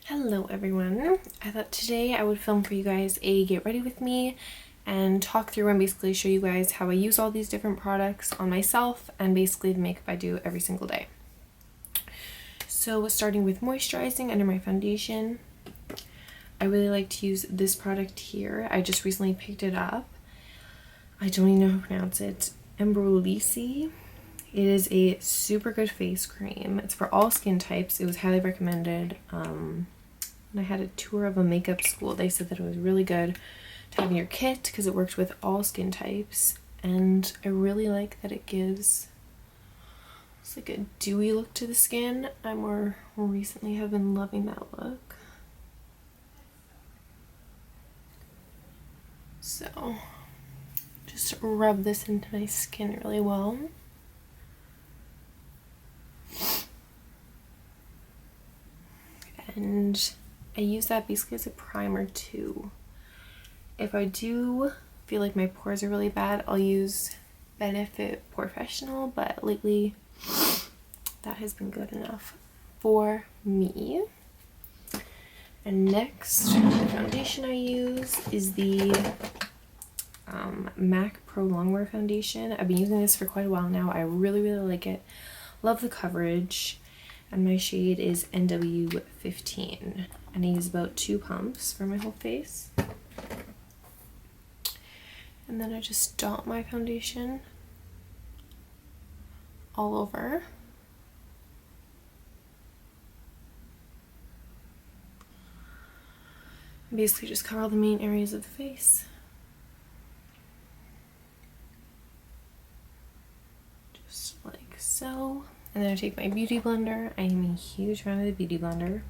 Hello everyone. I thought today I would film for you guys a get ready with me and talk through and basically show you guys how I use all these different products on myself and basically the makeup I do every single day. So starting with moisturizing under my foundation, I really like to use this product here. I just recently picked it up. I don't even know how to pronounce it. Embryolisse. It is a super good face cream. It's for all skin types. It was highly recommended. When I had a tour of a makeup school, they said that it was really good to have in your kit because it worked with all skin types. And I really like that it gives it's like a dewy look to the skin. I more recently have been loving that look. So just rub this into my skin really well. And I use that basically as a primer too. If I do feel like my pores are really bad, I'll use Benefit Professional, but lately that has been good enough for me. And next, the foundation I use is the MAC Pro Longwear foundation. I've been using this for quite a while now. I really like it. Love the coverage. And my shade is NW15. And I use about 2 pumps for my whole face. And then I just dot my foundation all over. And basically just cover all the main areas of the face. Just like so. And then I take my beauty blender. I am a huge fan of the beauty blender.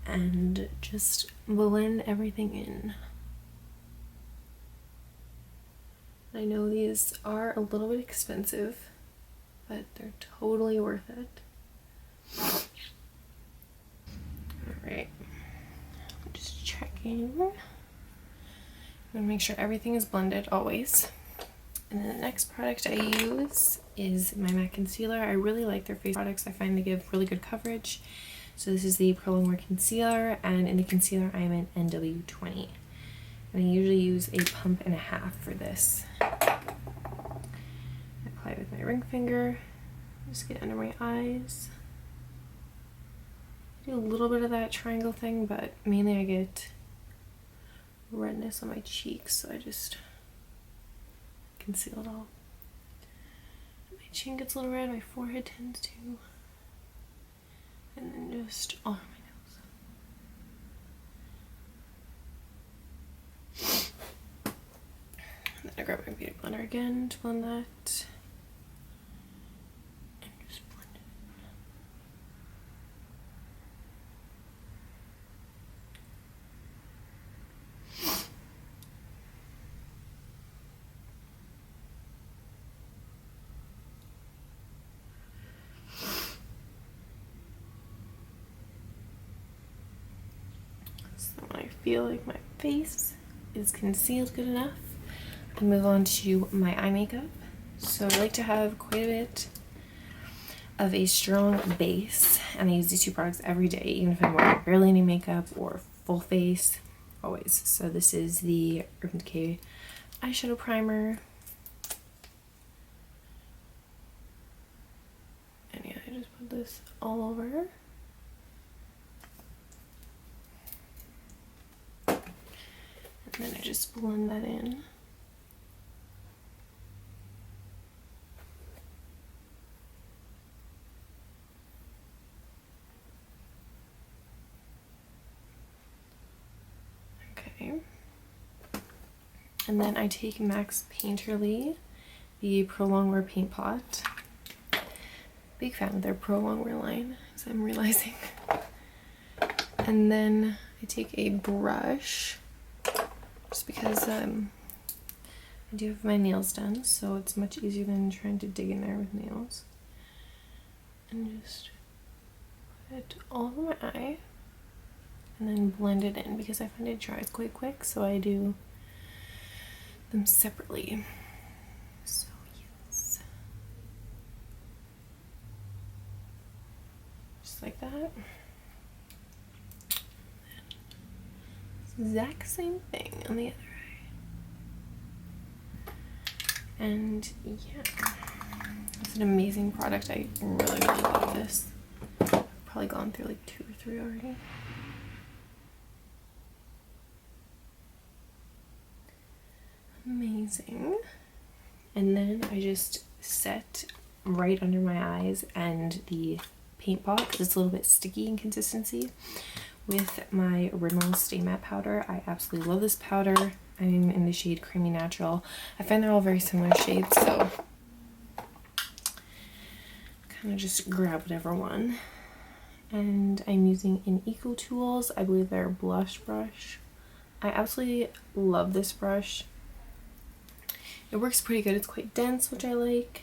And just blend everything in. I know these are a little bit expensive, but they're totally worth it. Alright. I'm just checking. I'm gonna make sure everything is blended always. And then the next product I use is my MAC concealer. I really like their face products. I find they give really good coverage. So this is the Pro Longwear concealer, and in the concealer I am an NW20. And I usually use a pump and a half for this. Apply with my ring finger. Just get under my eyes. Do a little bit of that triangle thing, but mainly I get redness on my cheeks, so I just conceal it all. My chin gets a little red, my forehead tends to, and then just all over my nose. And then I grab my beauty blender again to blend that. And just blend it. So when I feel like my face is concealed good enough, I move on to my eye makeup. So I like to have quite a bit of a strong base, and I use these 2 products every day, even if I'm wearing barely any makeup or full face, always. So this is the Urban Decay eyeshadow primer. And yeah, I just put this all over. And then I just blend that in. Okay. And then I take MAC's Painterly, the Pro Longwear paint pot. Big fan of their Pro Longwear line, as I'm realizing. And then I take a brush, just because I do have my nails done, so it's much easier than trying to dig in there with nails. And just put it all over my eye, and then blend it in, because I find it dries quite quick, so I do them separately. So yes. Just like that. exact same thing on the other eye. And yeah, it's an amazing product. I really, really love this. I've probably gone through like 2 or 3 already. Amazing. And then I just set right under my eyes and the paint pot, because it's a little bit sticky in consistency, with my Rimmel Stay Matte powder. I absolutely love this powder. I'm in the shade Creamy Natural. I find they're all very similar shades, so kind of just grab whatever one. And I'm using an Eco Tools, I believe they're a blush brush. I absolutely love this brush. It works pretty good. It's quite dense, which I like.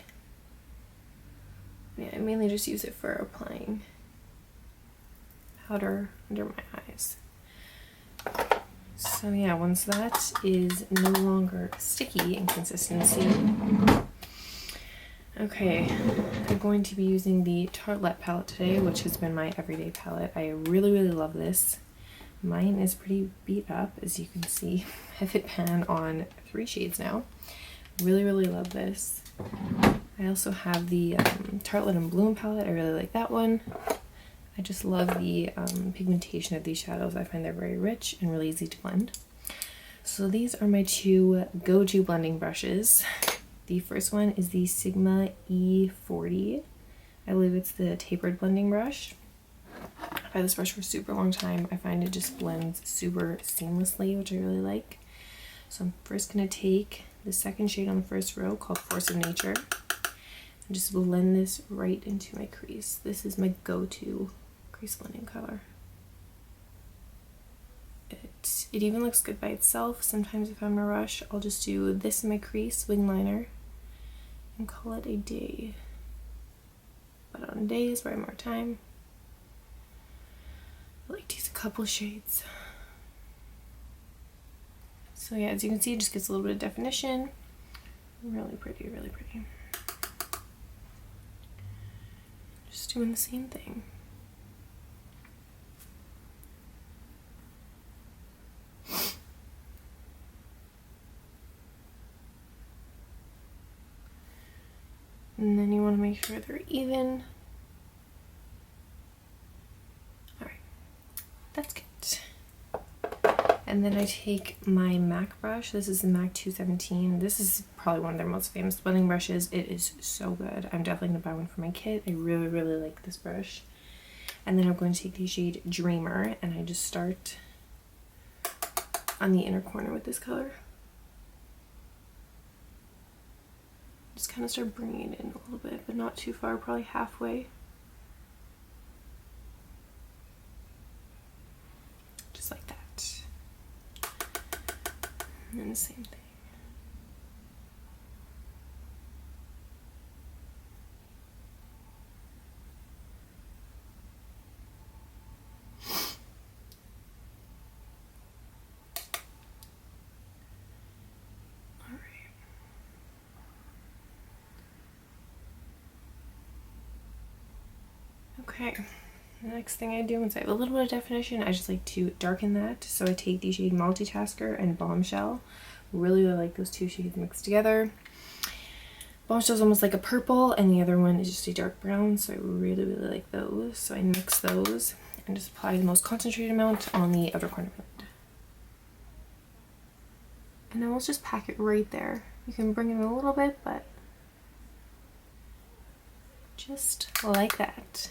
Yeah, I mainly just use it for applying powder under my eyes. So yeah, once that is no longer sticky in consistency, okay, I'm going to be using the Tartelette palette today, which has been my everyday palette. I really, really love this. Mine is pretty beat up, as you can see. I have it pan on 3 shades now. Really, really love this. I also have the Tartelette and Bloom palette. I really like that one. I just love the pigmentation of these shadows. I find they're very rich and really easy to blend. So these are my 2 go-to blending brushes. The first one is the Sigma E40. I believe it's the tapered blending brush. I've had this brush for a super long time. I find it just blends super seamlessly, which I really like. So I'm first going to take the second shade on the first row, called Force of Nature, and just blend this right into my crease. This is my go-to crease blending color. It even looks good by itself. Sometimes if I'm in a rush, I'll just do this in my crease, wing liner, and call it a day. But on days where I have more time, I like to use a couple shades. So yeah, as you can see, it just gets a little bit of definition. Really pretty, really pretty. Just doing the same thing. And then you want to make sure they're even. Alright, that's good. And then I take my MAC brush. This is the MAC 217. This is probably one of their most famous blending brushes. It is so good. I'm definitely going to buy one for my kid. I really, really like this brush. And then I'm going to take the shade Dreamer, and I just start on the inner corner with this color. Just kind of start bringing it in a little bit, but not too far, probably halfway. Just like that. And then the same thing. Okay, the next thing I do, once I have a little bit of definition, I just like to darken that. So I take the shade Multitasker and Bombshell. Really, really like those 2 shades mixed together. Bombshell's almost like a purple, and the other one is just a dark brown, so I really, really like those. So I mix those and just apply the most concentrated amount on the outer corner of it. And then we'll just pack it right there. You can bring it in a little bit, but just like that.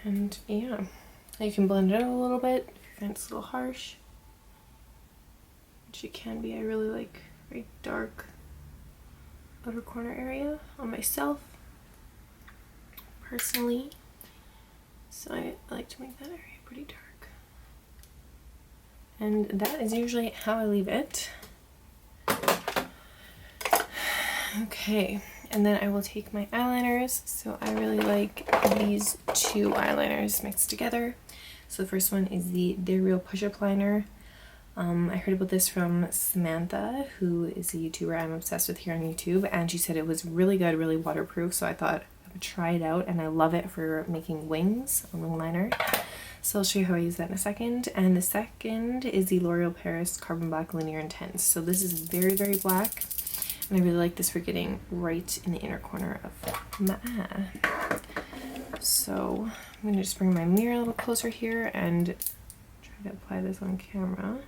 And yeah, you can blend it out a little bit if you find it's a little harsh, which it can be. I really like very dark outer corner area on myself, personally. So I like to make that area pretty dark. And that is usually how I leave it. Okay. And then I will take my eyeliners. So I really like these 2 eyeliners mixed together. So the first one is the They're Real Push-Up Liner. I heard about this from Samantha, who is a YouTuber I'm obsessed with here on YouTube, and she said it was really good, really waterproof, so I thought I would try it out, and I love it for making wings on wing liner. So I'll show you how I use that in a second. And the second is the L'Oreal Paris Carbon Black Linear Intense. So this is very, very black, and I really like this for getting right in the inner corner of my eye. So I'm going to just bring my mirror a little closer here and try to apply this on camera.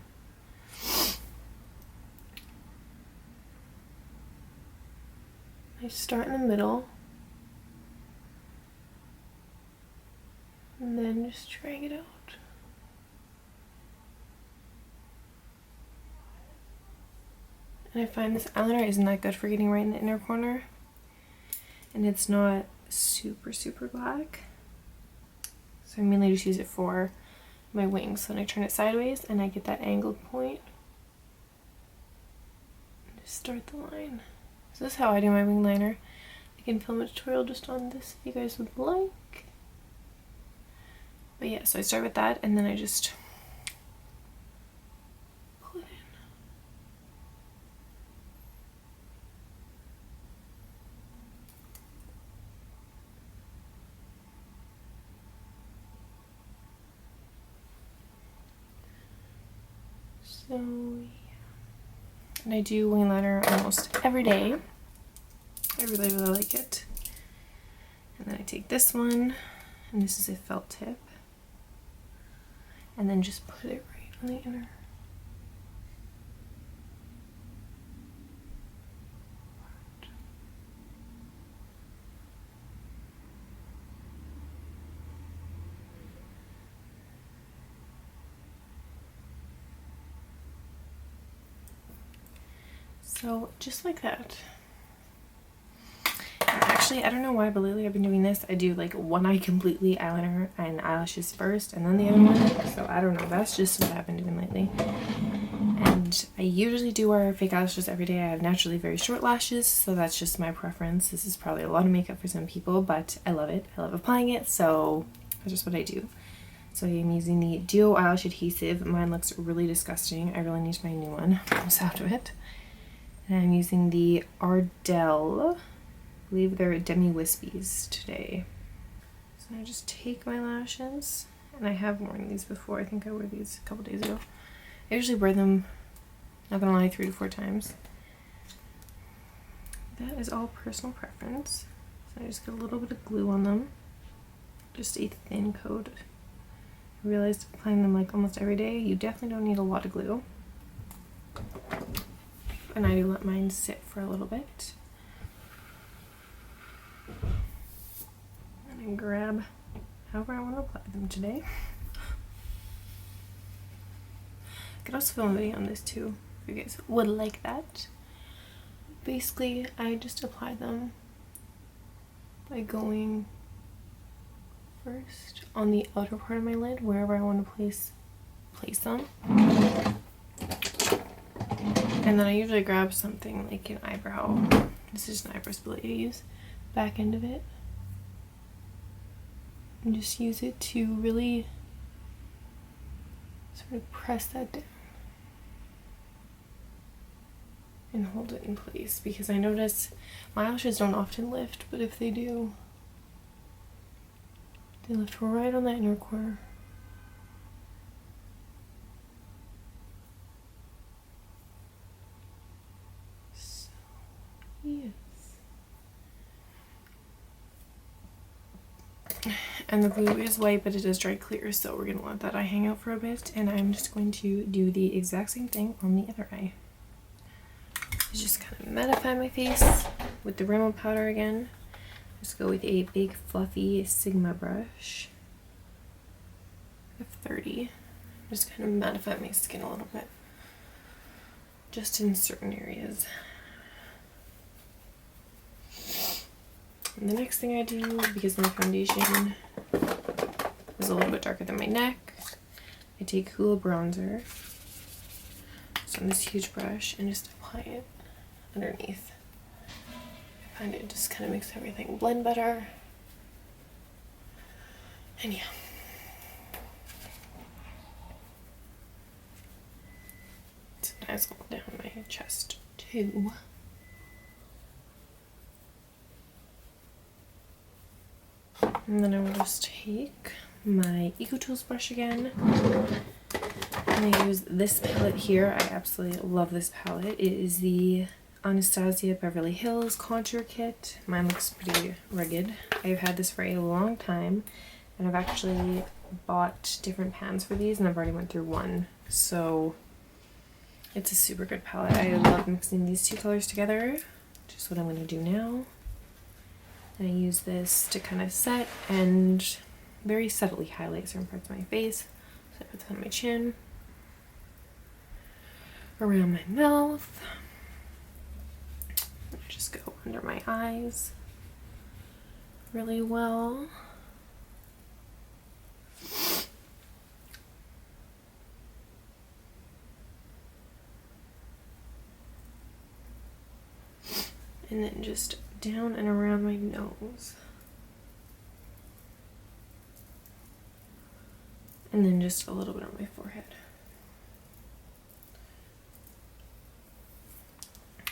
I start in the middle and then just drag it out. And I find this eyeliner isn't that good for getting right in the inner corner, and it's not super, super black. So I mainly just use it for my wings. So then I turn it sideways and I get that angled point and just start the line. So this is how I do my wing liner. I can film a tutorial just on this if you guys would like. But yeah, so I start with that and then I just pull it in. So yeah. And I do wing liner almost every day. I really, really like it. And then I take this one, and this is a felt tip, and then just put it right on the inner. So just like that. And actually, I don't know why, but lately I've been doing this. I do like one eye completely, eyeliner and eyelashes first, and then the other one. So I don't know, that's just what I've been doing lately. And I usually do wear fake eyelashes every day. I have naturally very short lashes, so that's just my preference. This is probably a lot of makeup for some people, but I love it. I love applying it, so that's just what I do. So I'm using the Duo Eyelash Adhesive. Mine looks really disgusting. I really need to buy a new one. I'm so out of it. And I'm using the Ardell. I believe they're demi wispies today. So I just take my lashes, and I have worn these before. I think I wore these a couple days ago. I usually wear them, not gonna lie, 3 to 4 times. That is all personal preference. So I just get a little bit of glue on them. Just a thin coat. I realized applying them like almost every day, you definitely don't need a lot of glue. And I do let mine sit for a little bit. And I grab however I want to apply them today. I could also film a video on this too, if you guys would like that. Basically, I just apply them by going first on the outer part of my lid, wherever I want to place them. And then I usually grab something like an eyebrow. This is an eyebrow split I use. Back end of it. And just use it to really sort of press that down. And hold it in place. Because I notice my eyelashes don't often lift, but if they do, they lift right on that inner corner. Yes. And the glue is white, but it does dry clear, so we're going to let that eye hang out for a bit, and I'm just going to do the exact same thing on the other eye. Just kind of mattify my face with the Rimmel powder again. Just go with a big fluffy Sigma brush. I have 30. Just kind of mattify my skin a little bit. Just in certain areas. And the next thing I do, because my foundation is a little bit darker than my neck, I take Hoola bronzer, just on this huge brush, and just apply it underneath. I find it just kind of makes everything blend better. And yeah. as well down my chest too. And then I will just take my EcoTools brush again. And I use this palette here. I absolutely love this palette. It is the Anastasia Beverly Hills Contour Kit. Mine looks pretty rugged. I've had this for a long time, and I've actually bought different pans for these, and I've already went through one. So it's a super good palette. I love mixing these two colors together, which is what I'm going to do now. And I use this to kind of set and very subtly highlight certain parts of my face. So I put that on my chin, around my mouth. I just go under my eyes really well. And then just down and around my nose. And then just a little bit on my forehead.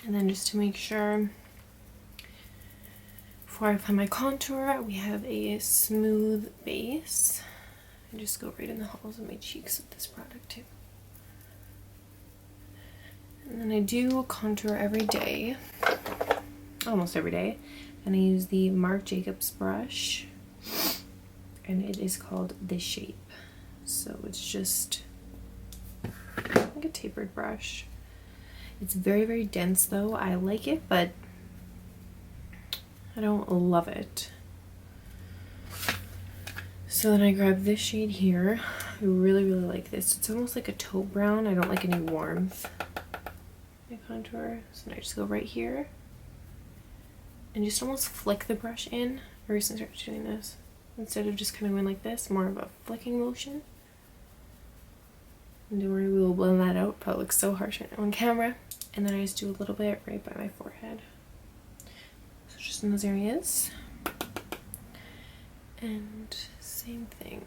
And then just to make sure, before I apply my contour, we have a smooth base. I just go right in the hollows of my cheeks with this product too. And then I do contour every day. Almost every day, and I use the Marc Jacobs brush, and it is called The Shape. So it's just like a tapered brush. It's very, very dense though. I like it, but I don't love it. So then I grab this shade here. I really, really like this. It's almost like a taupe brown. I don't like any warmth in my contour, so then I just go right here and just almost flick the brush in. I recently started doing this. Instead of just kind of going like this, more of a flicking motion. And don't worry, we will blend that out. Probably looks so harsh right now on camera. And then I just do a little bit right by my forehead. So just in those areas. And same thing.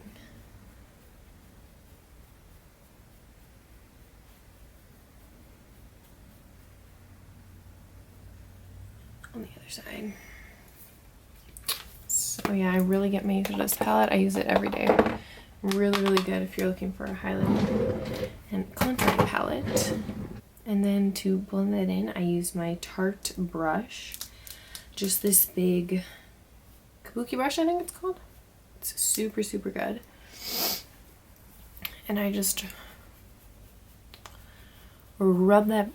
On the other side. So yeah, I really get my use of this palette. I use it every day. Really, really good if you're looking for a highlight and contouring palette. And then to blend that in, I use my Tarte brush. Just this big kabuki brush, I think it's called. It's super, super good. And I just rub that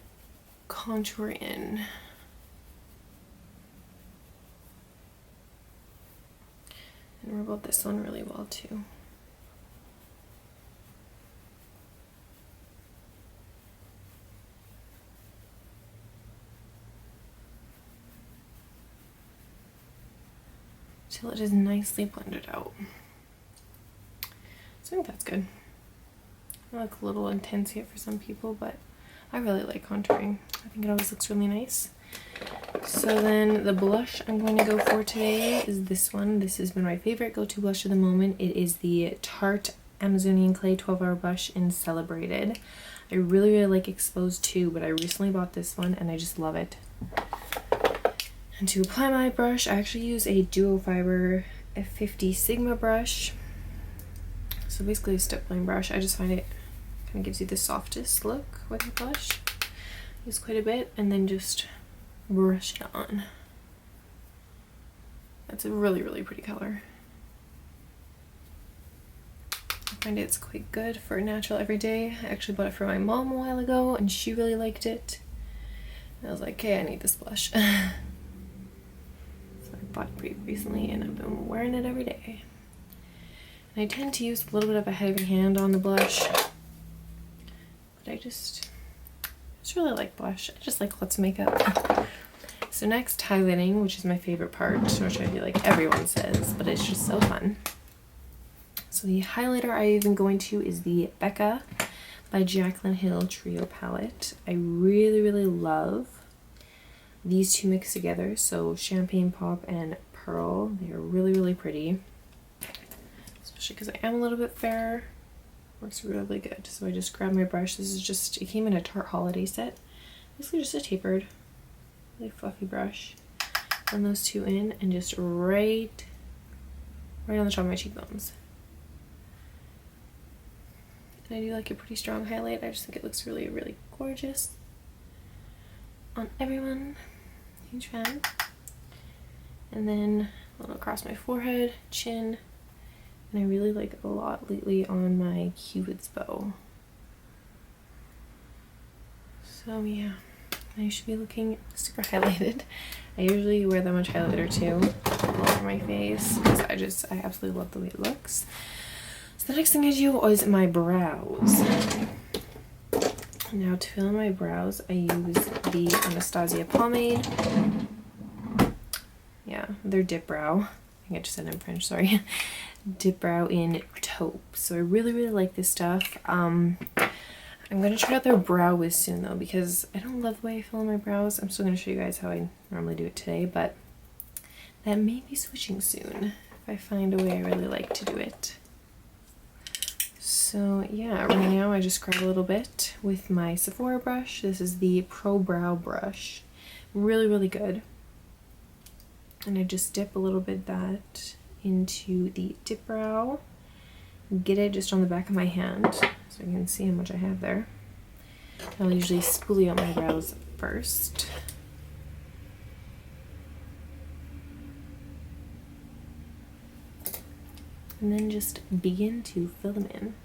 contour in. And rub out this one really well too. Till it is nicely blended out. So I think that's good. I look a little intense here for some people, but I really like contouring. I think it always looks really nice. So then the blush I'm going to go for today is this one. This has been my favorite go-to blush of the moment. It is the Tarte Amazonian Clay 12-Hour Blush in Celebrated. I really, really like Exposed too, but I recently bought this one and I just love it. And to apply my brush, I actually use a Duo Fiber F50 Sigma brush. So basically a step blowing brush. I just find it kind of gives you the softest look with your blush. Use quite a bit and then just brush it on. That's a really, really pretty color. I find it's quite good for natural everyday. I actually bought it for my mom a while ago and she really liked it. And I was like, okay, I need this blush. So I bought it pretty recently and I've been wearing it every day. And I tend to use a little bit of a heavy hand on the blush. But I just really like blush. I just like lots of makeup. So next, highlighting, which is my favorite part, which I feel like everyone says, but it's just so fun. So the highlighter I've been going to is the Becca by Jaclyn Hill Trio Palette. I really, really love these two mixed together. So Champagne Pop and Pearl. They are really, really pretty. Especially because I am a little bit fairer. works really good. So I just grabbed my brush. This is just, it came in a Tarte holiday set. Basically just a tapered, really fluffy brush. Run those two in and just right on the top of my cheekbones. And I do like a pretty strong highlight. I just think it looks really, really gorgeous on everyone. Huge fan. And then a little across my forehead, chin, and I really like a lot lately on my Cupid's bow. So yeah, I should be looking super highlighted. I usually wear that much highlighter too, all over my face, because I absolutely love the way it looks. So the next thing I do is my brows. Now to fill in my brows, I use the Anastasia pomade. Yeah, they're Dip Brow. I think I just said it in French, sorry. Dip Brow in taupe. So I really, really like this stuff. I'm going to try out their brow wiz soon though, because I don't love the way I fill in my brows. I'm still going to show you guys how I normally do it today, but that may be switching soon if I find a way I really like to do it. So yeah, right now I just grab a little bit with my Sephora brush. This is the Pro Brow brush. Really, really good. And I just dip a little bit of that into the Dip Brow. Get it just on the back of my hand so you can see how much I have there. I'll usually spoolie out my brows first. And then just begin to fill them in.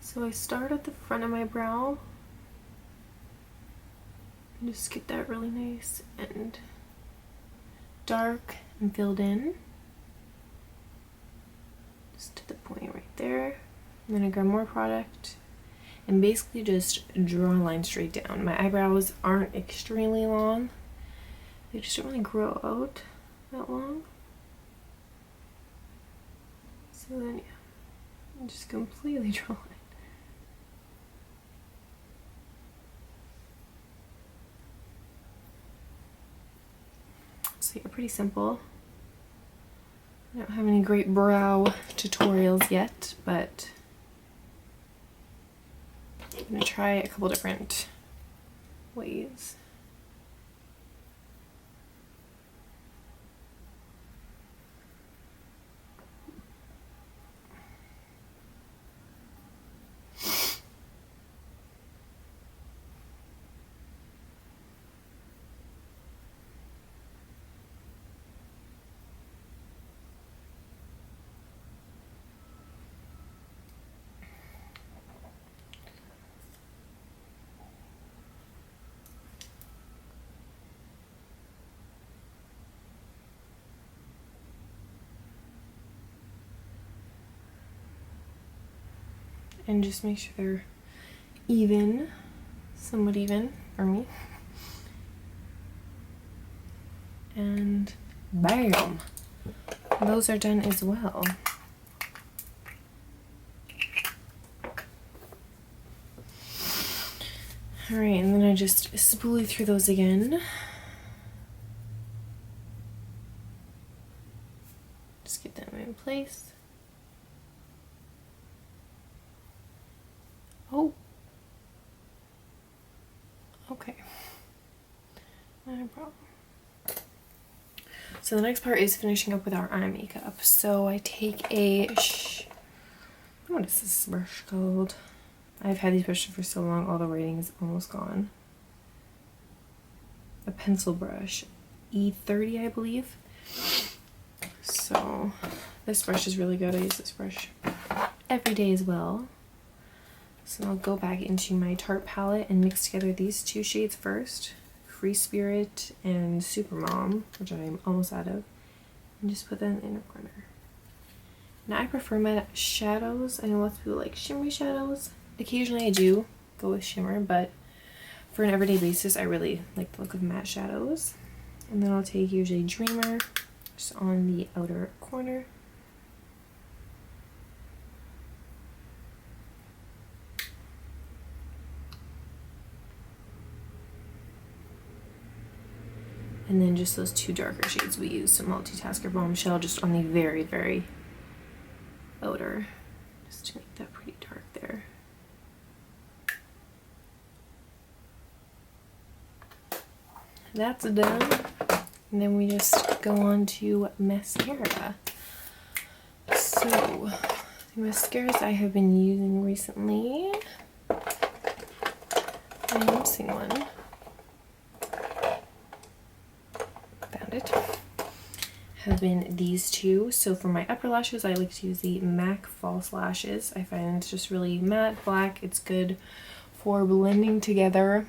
So I start at the front of my brow and just get that really nice and dark and filled in. Just to the point right there. And then I grab more product and basically just draw a line straight down. My eyebrows aren't extremely long. They just don't really grow out that long. So then yeah, I just completely draw a line. So yeah, pretty simple. I don't have any great brow tutorials yet, but I'm gonna try a couple different ways. And just make sure they're even, somewhat even for me. And bam! Those are done as well. Alright, and then I just spoolie through those again. Just get them in place. Oh. Okay. Not a problem. So the next part is finishing up with our eye makeup. So I take a, what is this brush called? I've had these brushes for so long, all the writing is almost gone. A pencil brush, E30 I believe. So this brush is really good. I use this brush every day as well. So I'll go back into my Tarte palette and mix together these two shades first. Free Spirit and Super Mom, which I'm almost out of. And just put that in the inner corner. Now I prefer matte shadows. I know lots of people like shimmery shadows. Occasionally I do go with shimmer, but for an everyday basis I really like the look of matte shadows. And then I'll take usually Dreamer just on the outer corner. And then just those two darker shades we used, some Multitasker Bombshell, just on the very, very outer, just to make that pretty dark there. That's done. And then we just go on to mascara. So, the mascaras I have been using recently, I'm missing one. Found it. Have been these two. So for my upper lashes, I like to use the MAC False Lashes. I find it's just really matte black. It's good for blending together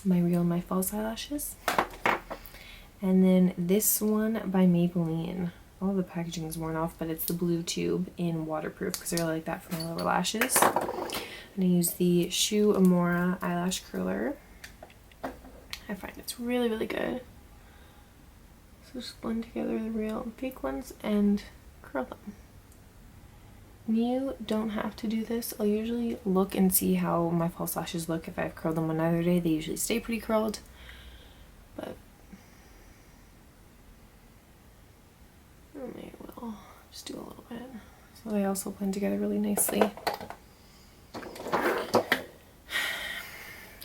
my real and my false eyelashes. And then this one by Maybelline. All the packaging is worn off, but it's the blue tube in waterproof because I really like that for my lower lashes. And I use the Shu Amora eyelash curler. I find it's really, really good. So just blend together the real and fake ones and curl them. And you don't have to do this. I'll usually look and see how my false lashes look. If I've curled them one other day, they usually stay pretty curled. But I may well just do a little bit. So they also blend together really nicely. And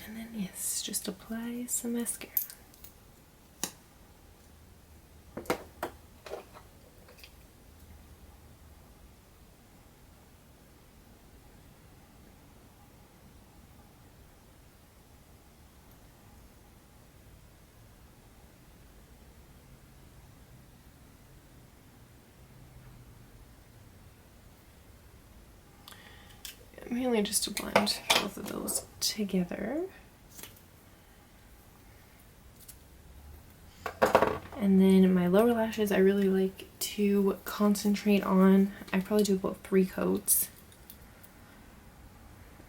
then yes, just apply some mascara. Mainly just to blend both of those together. And then my lower lashes, I really like to concentrate on. I probably do about 3 coats.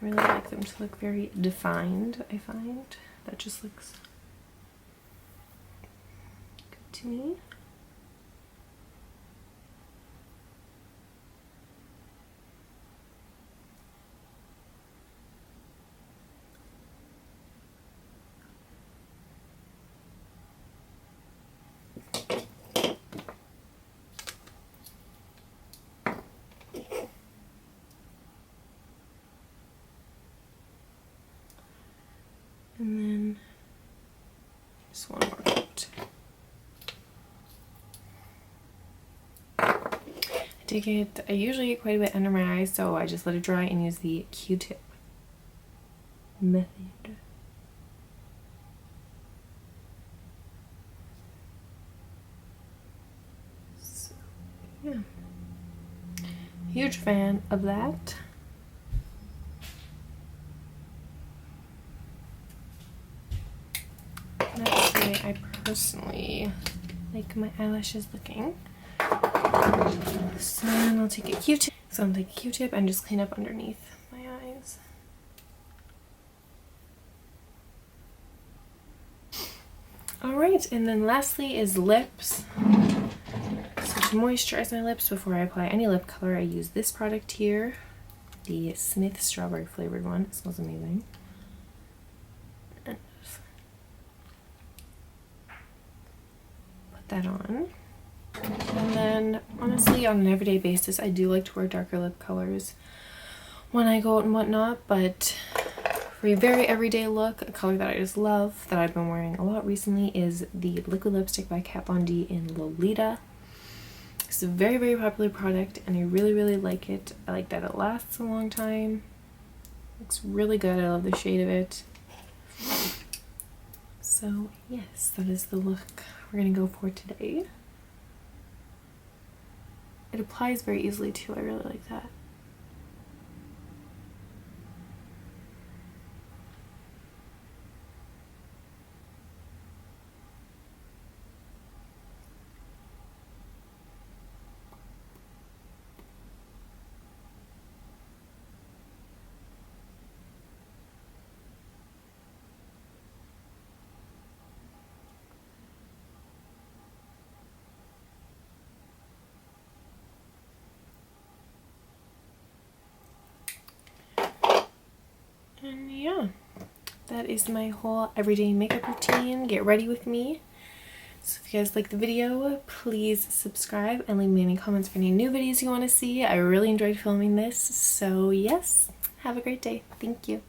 I really like them to look very defined, I find. That just looks good to me. And then just one more coat. I usually get quite a bit under my eyes, so I just let it dry and use the Q-tip method. So, yeah. Huge fan of that. That's the way I personally like my eyelashes looking. So then I'll take a Q-tip. So I'm taking a Q-tip and just clean up underneath my eyes. Alright, and then lastly is lips. So to moisturize my lips before I apply any lip color, I use this product here. The Smith strawberry flavored one. It smells amazing. And just put that on. And then, honestly, on an everyday basis, I do like to wear darker lip colors when I go out and whatnot, but for a very everyday look, a color that I just love, that I've been wearing a lot recently, is the liquid lipstick by Kat Von D in Lolita. It's a very, very popular product, and I really, really like it. I like that it lasts a long time. Looks really good. I love the shade of it. So, yes, that is the look we're going to go for today. It applies very easily too. I really like that. And yeah, that is my whole everyday makeup routine. Get ready with me. So if you guys like the video, please subscribe and leave me any comments for any new videos you want to see. I really enjoyed filming this, so yes, have a great day. Thank you.